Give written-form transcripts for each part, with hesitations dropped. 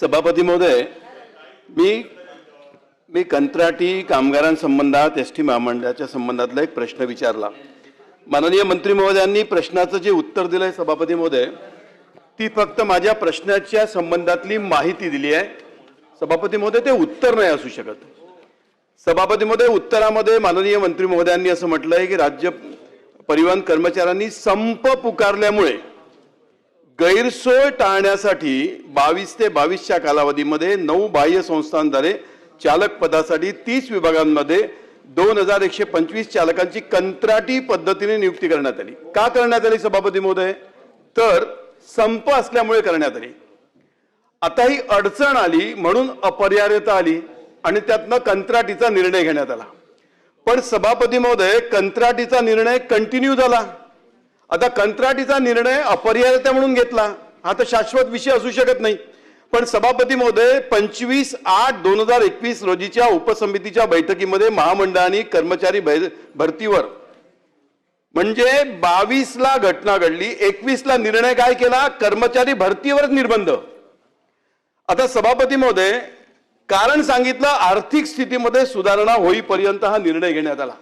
सभापती महोदय, मी कंत्राटी कामगारांसंबंधात एसटी महामंडळाच्या संबंधातला एक प्रश्न विचारला। माननीय मंत्री महोदयांनी प्रश्नाचं जे उत्तर दिलंय सभापती महोदय, ती फक्त माझ्या प्रश्नाच्या संबंधातली माहिती दिली आहे। सभापती महोदय, ते उत्तर नाही असू शकत। सभापती महोदय, उत्तरामध्ये माननीय मंत्री महोदयांनी असं म्हटलंय की राज्य परिवहन कर्मचाऱ्यांनी संप पुकारल्यामुळे गैरसोय टाळण्यासाठी 22 ते 22च्या कालावधीमध्ये 9 बाह्य संस्थांद्वारे चालक पदासाठी 30 विभागांमध्ये 2125 चालकांची कंत्राटी पद्धतीने नियुक्ती करण्यात आली। का करण्यात आली सभापती महोदय? तर संप असल्यामुळे करण्यात आली। आता ही अडचण आली म्हणून अपरिहार्यता आली आणि त्यातनं कंत्राटीचा निर्णय घेण्यात आला। पण सभापती महोदय, कंत्राटीचा निर्णय कंटिन्यू झाला। आता कंत्राटीचा निर्णय अपरिहार्यता म्हणून घेतला, हा तर शाश्वत विषय असू शकत नाही। पण सभापती महोदय, 25/8/2021 रोजीच्या उपसमितीच्या बैठकीमध्ये महामंडळाने कर्मचारी भरतीवर म्हणजे 22ला घटना घडली, 21ला निर्णय काय केला? कर्मचारी भरतीवरच निर्बंध। आता सभापती महोदय, कारण सांगितलं आर्थिक स्थितीमध्ये सुधारणा होईपर्यंत हा निर्णय घेण्यात आला।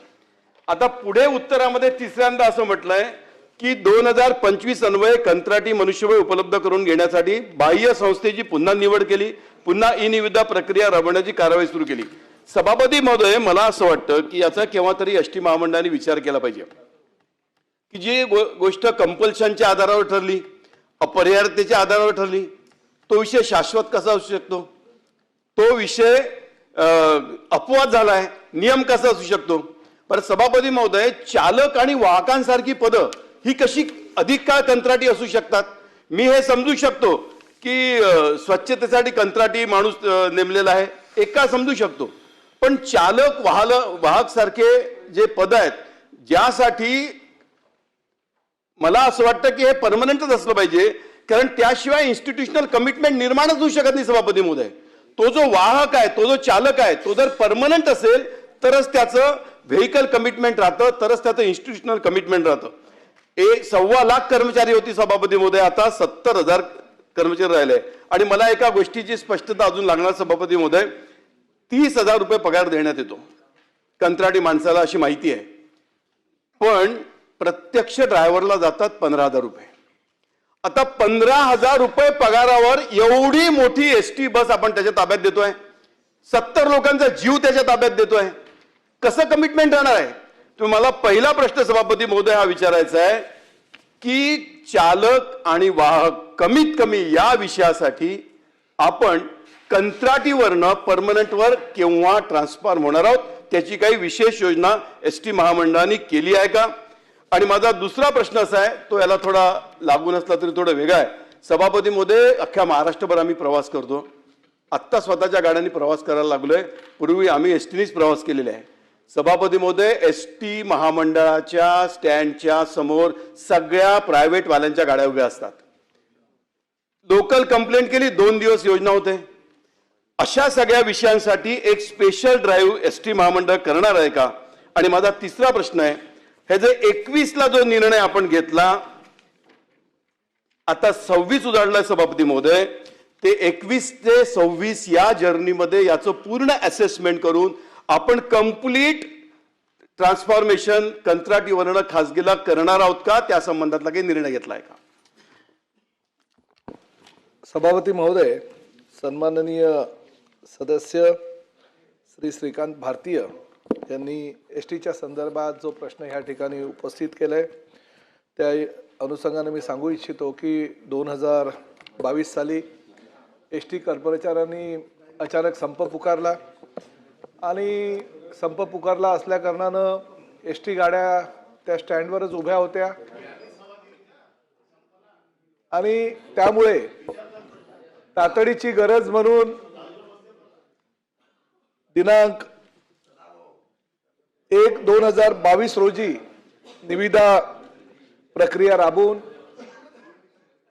आता पुढे उत्तरामध्ये तिसऱ्यांदा असं म्हटलंय की 2025 अन्वये कंत्राटी मनुष्यबळ उपलब्ध करून घेण्यासाठी बाह्य संस्थेची पुन्हा निवड केली, पुन्हा ई निविदा प्रक्रिया राबवण्याची कारवाई सुरू केली। सभापती महोदय, मला असं वाटतं की याचा केव्हा तरी एसटी महामंडळाने विचार केला पाहिजे की जी गोष्ट कंपल्शनच्या आधारावर ठरली, अपरिहार्यतेच्या आधारावर ठरली, तो विषय शाश्वत कसा असू शकतो? तो विषय अपवाद झालाय, नियम कसा असू शकतो? पण सभापती महोदय, चालक आणि वाहकांसारखी पदं ही कशी अधिक काळ कंत्राटी असू शकतात? मी हे समजू शकतो की स्वच्छतेसाठी कंत्राटी माणूस नेमलेला आहे, एक काळ समजू शकतो। पण चालक वाहक सारखे जे पद आहेत, ज्यासाठी मला असं वाटतं की हे परमनंटच असलं पाहिजे, कारण त्याशिवाय इन्स्टिट्यूशनल कमिटमेंट निर्माणच होऊ शकत नाही सभापती महोदय। तो जो वाहक आहे, तो जो चालक आहे, तो जर परमनंट असेल तरच त्याचं व्हेकल कमिटमेंट राहतं, तरच त्याचं इन्स्टिट्यूशनल कमिटमेंट राहतं। 1.25 लाख कर्मचारी होती सभापती महोदय, आता 70,000 कर्मचारी राहिले। आणि मला एका गोष्टीची स्पष्टता अजून लागणार सभापती महोदय, 30,000 रुपये पगार देण्यात येतो कंत्राटी माणसाला, अशी माहिती आहे। पण प्रत्यक्ष ड्रायव्हरला जातात 15,000 रुपये। आता 15,000 रुपये पगारावर एवढी मोठी एसटी बस आपण त्याच्या ताब्यात देतोय, 70 लोकांचा जीव त्याच्या ताब्यात देतोय, कसं कमिटमेंट राहणार आहे? तुम्ही मला पहिला प्रश्न सभापती महोदय हा विचारायचा आहे की चालक आणि वाहक कमीत कमी या विषयासाठी आपण कंत्राटीवरनं परमनंटवर केव्हा ट्रान्सफॉर्म होणार आहोत, त्याची काही विशेष योजना एसटी महामंडळाने केली आहे का? आणि माझा दुसरा प्रश्न असा आहे, तो याला थोडा लागून असला तरी थोडा वेगळा आहे। सभापती महोदय, अख्ख्या महाराष्ट्रभर आम्ही प्रवास करतो, आत्ता स्वतःच्या गाड्यांनी प्रवास करायला लागलोय, पूर्वी आम्ही एसटीनेच प्रवास केलेला आहे। सभापती महोदय, एसटी महामंडळाच्या स्टँडच्या समोर सगळ्या प्रायव्हेट वाल्यांच्या गाड्या उभ्या असतात। लोकल कंप्लेंट केली, 2 दिवस योजना होते। अशा सगळ्या विषयांसाठी एक स्पेशल ड्राईव्ह एसटी महामंडळ करणार आहे का? आणि माझा तिसरा प्रश्न आहे, हे जे 21ला जो निर्णय आपण घेतला, आता 26 उजाडलाय सभापती महोदय, ते 21 ते 26 या जर्नीमध्ये याचं पूर्ण असेसमेंट करून आपण कंप्लीट ट्रान्सफॉर्मेशन कंत्राटीवरनं खासगीला करणार आहोत का? त्या संबंधातला काही निर्णय घेतलाय का? सभापती महोदय, सन्माननीय सदस्य श्री श्रीकांत भारतीय यांनी एसटीच्या संदर्भात जो प्रश्न ह्या ठिकाणी उपस्थित केलाय, त्या अनुषंगाने मी सांगू इच्छितो की 2022 साली एसटी कर्मचाऱ्यांनी अचानक संप पुकारला आणि संप पुकारला असल्या कारणानं एसटी गाड्या त्या स्टँडवरच उभ्या होत्या आणि त्यामुळे तातडीची गरज म्हणून दिनांक 1/2022 रोजी निविदा प्रक्रिया राबवून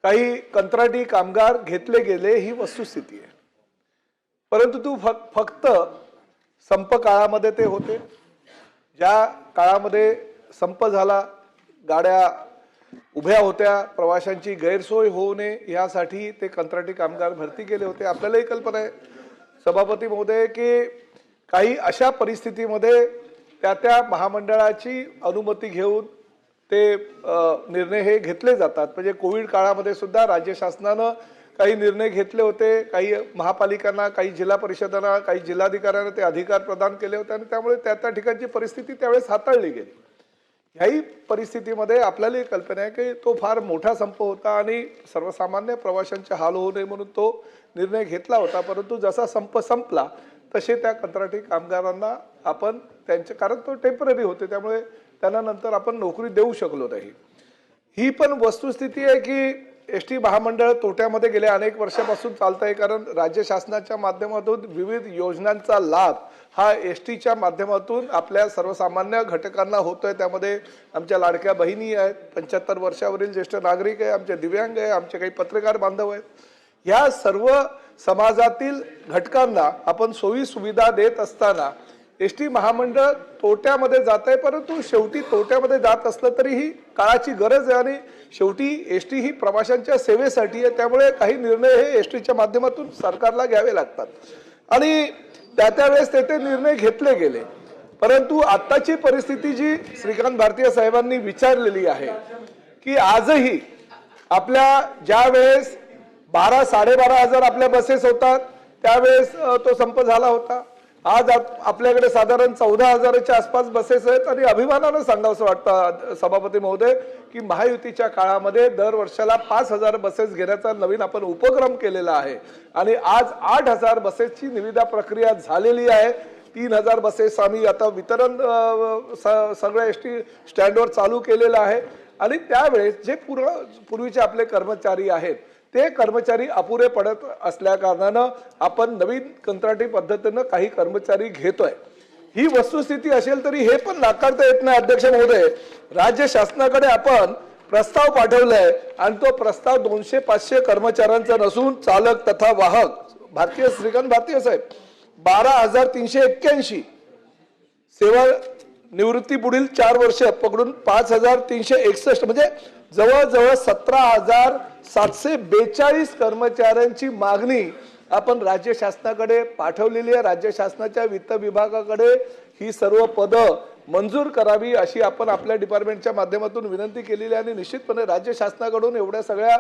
काही कंत्राटी कामगार घेतले गेले, ही वस्तुस्थिती आहे। परंतु तू फक्त संप काळामध्ये ते होते, ज्या काळामध्ये संप झाला, गाड्या उभ्या होत्या, प्रवाशांची गैरसोय होऊ नये यासाठी ते कंत्राटी कामगार भरती केले होते. आपल्यालाही कल्पना आहे सभापती महोदय की काही अशा परिस्थितीमध्ये त्या महामंडळाची अनुमती घेऊन ते निर्णय हे घेतले जातात. म्हणजे कोविड काळामध्ये सुद्धा राज्य शासनानं काही निर्णय घेतले होते, काही महापालिकांना, काही जिल्हा परिषदांना, काही जिल्हाधिकाऱ्यांना ते अधिकार प्रदान केले होते आणि त्यामुळे त्या ठिकाणची परिस्थिती त्यावेळेस हाताळली गेली. ह्याही परिस्थितीमध्ये आपल्याला कल्पना आहे की तो फार मोठा संप होता आणि सर्वसामान्य प्रवाशांचे हाल होऊ नये म्हणून तो निर्णय घेतला होता. परंतु जसा संप संपला तसे त्या कंत्राटी कामगारांना आपण त्यांचे, कारण तो टेम्पररी होते त्यामुळे त्यांना नंतर आपण नोकरी देऊ शकलो नाही. ही पण वस्तुस्थिती आहे की एसटी महामंडळ तोट्यामध्ये गेल्या अनेक वर्षापासून चालत आहे, कारण राज्य शासनाच्या माध्यमातून विविध योजनांचा लाभ हा एसटीच्या माध्यमातून आपल्या सर्वसामान्य घटकांना होतोय. त्यामध्ये आमच्या लाडक्या बहिणी आहेत, 75 वर्षावरील ज्येष्ठ नागरिक आहे, आमचे दिव्यांग आहे, आमचे काही पत्रकार बांधव आहेत. या सर्व समाजातील घटकांना आपण सोयी सुविधा देत असताना एसटी महामंडळ तोट्यामध्ये जात आहे. परंतु शेवटी तोट्यामध्ये जात असलं तरी ही काळाची गरज आहे आणि शेवटी एसटी ही प्रवाशांच्या सेवेसाठी आहे. त्यामुळे काही निर्णय हे एसटीच्या माध्यमातून सरकारला घ्यावे लागतात आणि त्यावेळेस ते निर्णय घेतले गेले. परंतु आत्ताची परिस्थिती जी श्रीकांत भारतीय साहेबांनी विचारलेली आहे की आजही आपल्या ज्या वेळेस 12-12.5 हजार आपल्या बसेस होतात त्यावेळेस तो संप झाला होता. आज आपल्याकडे साधारण 14,000च्या आसपास बसेस आहेत आणि अभिमानानं सांगावंसं वाटतं सभापती महोदय की महायुतीच्या काळामध्ये दर वर्षाला 5,000 बसेस घेण्याचा नवीन आपण उपक्रम केलेला आहे आणि आज 8,000 बसेसची निविदा प्रक्रिया झालेली आहे. 3,000 बसेस आम्ही आता वितरण सगळ्या एसटी स्टँडवर चालू केलेलं आहे आणि त्यावेळेस जे पूर्वीचे आपले कर्मचारी आहेत ते कर्मचारी अपुरे पडत असल्या कारणानं आपण नवीन कंत्राटी पद्धतीनं काही कर्मचारी घेतोय. ही वस्तुस्थिती असेल तरी हे पण नाकारता येत नाही अध्यक्ष महोदय. राज्य शासनाकडे आपण प्रस्ताव पाठवलाय आणि तो प्रस्ताव 200-500 कर्मचाऱ्यांचा नसून चालक तथा वाहक श्रीकांत भारतीय साहेब 12,381 सेवा निवृत्ती पुढील 4 वर्ष पकडून 5,361 म्हणजे जवळजवळ 17,742 कर्मचाऱ्यांची मागणी आपण राज्य शासनाकडे पाठवलेली आहे. राज्य शासनाच्या वित्त विभागाकडे ही सर्व पदं मंजूर करावी अशी आपण आपल्या डिपार्टमेंटच्या माध्यमातून विनंती केलेली आहे आणि निश्चितपणे राज्य शासनाकडून एवढ्या सगळ्या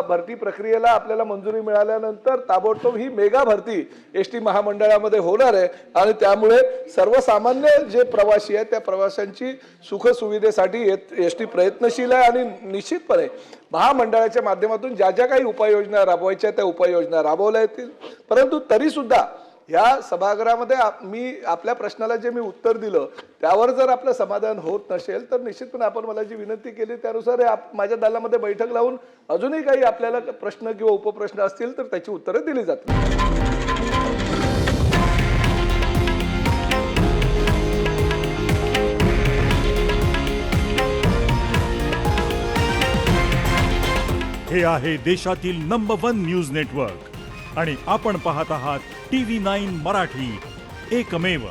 भरती प्रक्रियेला आपल्याला मंजुरी मिळाल्यानंतर ताबडतोब ही मेगा भरती एसटी महामंडळामध्ये होणार आहे आणि त्यामुळे सर्वसामान्य जे प्रवासी आहेत त्या प्रवाशांची सुखसुविधेसाठी एसटी प्रयत्नशील आहे आणि निश्चितपणे महामंडळाच्या माध्यमातून ज्या ज्या काही उपाययोजना राबवायच्या त्या उपाययोजना राबवल्या येतील. परंतु तरी सुद्धा या सभागृहामध्ये मी आपल्या प्रश्नाला जे मी उत्तर दिलं त्यावर जर आपलं समाधान होत नसेल तर निश्चितपणे आपण मला जी विनंती केली त्यानुसार माझ्या दलामध्ये बैठक लावून अजूनही काही आपल्याला प्रश्न किंवा उपप्रश्न असतील तर त्याची उत्तरं दिली जातील. हे आहे देशातील नंबर 1 न्यूज नेटवर्क आणि आपण पाहत आहात TV9 मराठी, एकमेव.